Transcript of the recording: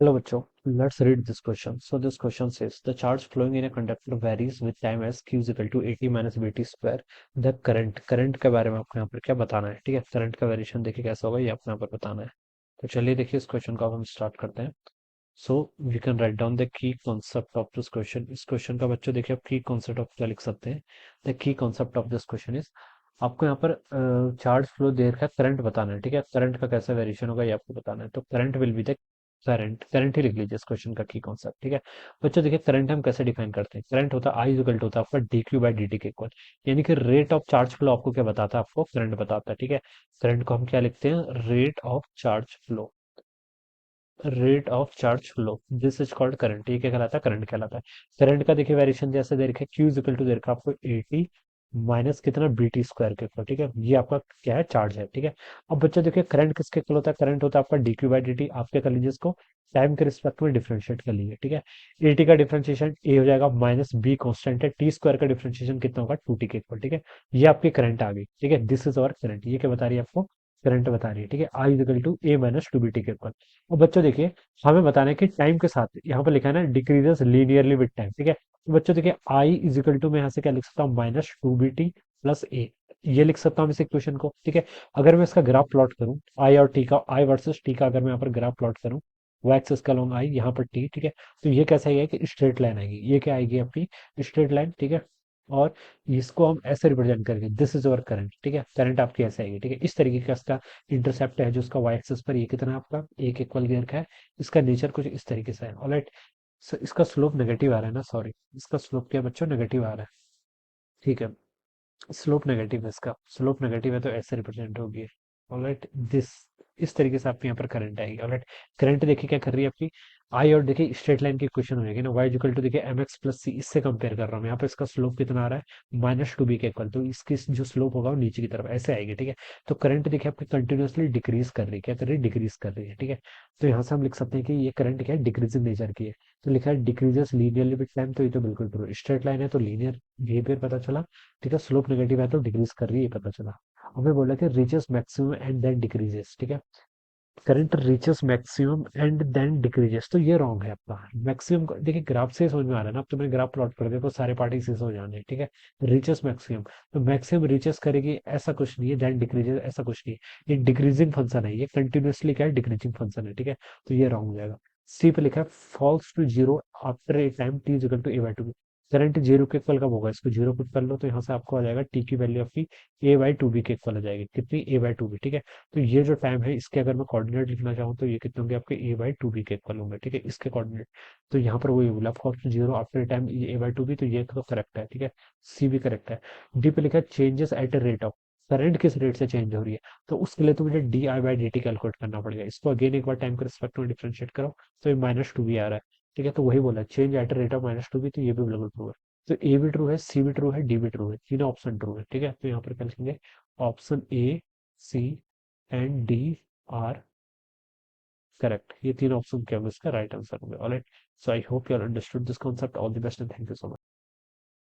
Hello, बच्चों. Let's read this question. So this question says the charge flowing in a conductor varies with time as q is equal to 80 minus bt square. The current के बारे में आपको यहाँ पर क्या बताना है. ठीक है, करंट का वेरिएशन देखिए कैसा होगा, ये आपको यहाँ पर बताना है. तो चलिए देखिए इस क्वेश्चन को अब हम स्टार्ट करते हैं. So we can write down the key concept of this question. इस क्वेश्चन का बच्चों देखिए आप की कॉन्सेप्ट ऑफ क्या लिख सकते हैं. The key concept of this question is, आपको यहाँ पर चार्ज फ्लो देर का करंट बताना है. ठीक है, करंट का कैसा वेरिएशन होगा ये आपको बताना है. तो current will be the current ही लिख लीजिए इस क्वेश्चन का की कॉन्सेप्ट. ठीक है बच्चों, देखिए करंट हम कैसे डिफाइन करते हैं. करंट होता है आई इक्वल टू होता है आपका D Q by D T के इक्वल. यानी कि रेट ऑफ चार्ज फ्लो आपको क्या बताता है, आपको करंट बताता है. ठीक है, करंट को हम क्या लिखते हैं, rate of charge flow. Rate of charge flow, this is called current. ये क्या कहलाता है, करंट कहलाता है. करंट का देखिए वेरिएशन जैसे दे रखा है, क्यू इक्वल टू दे रखा है आपको 80 माइनस कितना बीटी स्क्वायर के इक्वल. ठीक है, ये आपका क्या है, चार्ज है. ठीक है, अब बच्चों देखिए करंट किसके इक्वल होता है, करंट होता है आपका D Q by D T. आप क्या कर लीजिए इसको टाइम के रिस्पेक्ट में डिफरेंशिएट कर लीजिए. ठीक है, एटी का डिफरेंशिएशन ए हो जाएगा माइनस बी कॉन्स्टेंट है, टी स्क्वायर का डिफरेंशिएशन कितना होगा, टू टी के इक्वल. ठीक है, ये आपकी करंट आ गई. ठीक है, दिस इज अवर करंट. ये क्या बता रही है आपको, करंट बता रही है. ठीक है, I equal to A minus two B T के इक्वल. और बच्चों देखिए हमें बताना है कि टाइम के साथ, यहाँ पर लिखा है ना डिक्रीजेस लीनियरली विद टाइम. ठीक है, तो बच्चों देखिए आई इज इक्वल टू, मैं यहाँ से क्या लिख सकता हूँ, minus two B T plus A. ये लिख सकता हूँ इस इक्वेशन को. ठीक है, अगर मैं इसका ग्राफ प्लॉट करूँ, आई और टी का, आई वर्सेस टी का अगर मैं यहाँ पर ग्राफ प्लॉट करूँ, वाई एक्सिस का लॉन्ग आई, यहाँ पर टी. ठीक है, तो ये कैसा आएगा कि स्ट्रेट लाइन आएगी. ये क्या आएगी आपकी, स्ट्रेट लाइन. ठीक है, और इसको हम ऐसे रिप्रेजेंट करेंगे, दिस इज अवर करंट. ठीक है, करंट आपकी ऐसे आएगी. ठीक है, इस तरीके का इसका इंटरसेप्ट है जो उसका वाई एक्सिस पर, ये कितना है आपका, एक इक्वल गियर का है. इसका नेचर कुछ इस तरीके से है. ऑलराइट, इसका स्लोप नेगेटिव आ रहा है ना, सॉरी, इसका स्लोप क्या बच्चों, नेगेटिव आ रहा है. ठीक है, स्लोप नेगेटिव है, इसका स्लोप नेगेटिव है तो ऐसे रिप्रेजेंट होगी. ऑलराइट, दिस, इस तरीके से आपके यहाँ पर करंट आएगी. ऑलराइट, करंट देखिए क्या कर रही है आपकी, आई और देखिए स्ट्रेट लाइन की क्वेश्चन हो जाएगी ना, वाई इक्वल टू देखिए एम एक्स प्लस सी, इससे कंपेयर कर रहा हूँ यहाँ पे. इसका स्लोप कितना आ रहा है, माइनस टू बी के इक्वल, तो इसकी जो स्लोप होगा वो नीचे की तरफ ऐसे आएगी. ठीक है, तो करंट देखिए आपकी कंटिन्यूअसली डिक्रीज कर रही है, क्या कर रही है, डिक्रीज कर रही है. ठीक है, तो यहाँ से हम लिख सकते हैं कि ये करंट क्या है, डिक्रीजिंग नेचर की है. तो लिखा है डिक्रीजेस लीनियरली विद टाइम, तो ये तो बिल्कुल ट्रू. स्ट्रेट लाइन है तो लीनियर बिहेवियर पता चला. ठीक है, स्लोप नेगेटिव है तो डिक्रीज कर रही है, पता चला. हमें बोला कि reaches maximum and then decreases. ठीक है, current reaches maximum and then decreases, तो ये रॉन्ग है आपका. मैक्सिमम देखिए ग्राफ से ही समझ में आ रहा है ना, अब तो मैंने ग्राफ प्लॉट कर दिया तो सारे पार्टी से हो जाने. ठीक है, रीचेस मैक्सिमम, तो मैक्सिमम रीचेस करेगी ऐसा कुछ नहीं है, देन डिक्रीजेस ऐसा कुछ नहीं है. ये डिक्रीजिंग फंक्शन है, ये कंटिन्यूअसली क्या है, डिक्रीजिंग फंक्शन है. ठीक है, तो ये रॉन्ग हो जाएगा. सी पे लिखा है falls to zero after a time t is equal to a by two. Current zero के इक्वल कब होगा, इसको जीरो पुट कर लो तो यहाँ से आपको आ जाएगा टी की वैल्यू आपकी ए बाई टू बी के इक्वल आ जाएगी. कितनी, ए बाई टू बी. ठीक है, तो ये जो टाइम है इसके अगर मैं कोऑर्डिनेट लिखना चाहूँ तो ये कितने होंगे आपके, ए बाई टू बी के इक्वल होंगे. ठीक है, इसके कोऑर्डिनेट, तो यहाँ पर वही बोला falls to zero after time a by two b, तो ये तो करेक्ट है. ठीक है, सी भी करेक्ट है. डी पे लिखा है changes at a rate of, current किस रेट से चेंज हो रही है, तो उसके लिए तो मुझे D I by D T calculate करना पड़ेगा. इसको अगेन एक बार टाइम के रिस्पेक्ट में डिफरेंशिएट करो तो ये माइनस टू बी आ रहा है. ठीक है, तो वही बोला change at rate of minus two b, तो ये भी बिल्कुल ट्रू है. तो ए भी ट्रू है, सी भी ट्रू है, डी भी ट्रू है, तीनों ऑप्शन ट्रू है. ठीक है, तो यहाँ पर क्या लिखेंगे, option A, C and D are correct. ये तीन ऑप्शन क्या होंगे इसका राइट आंसर होंगे. Alright, so I hope you are understood this concept. All the best and thank you so much.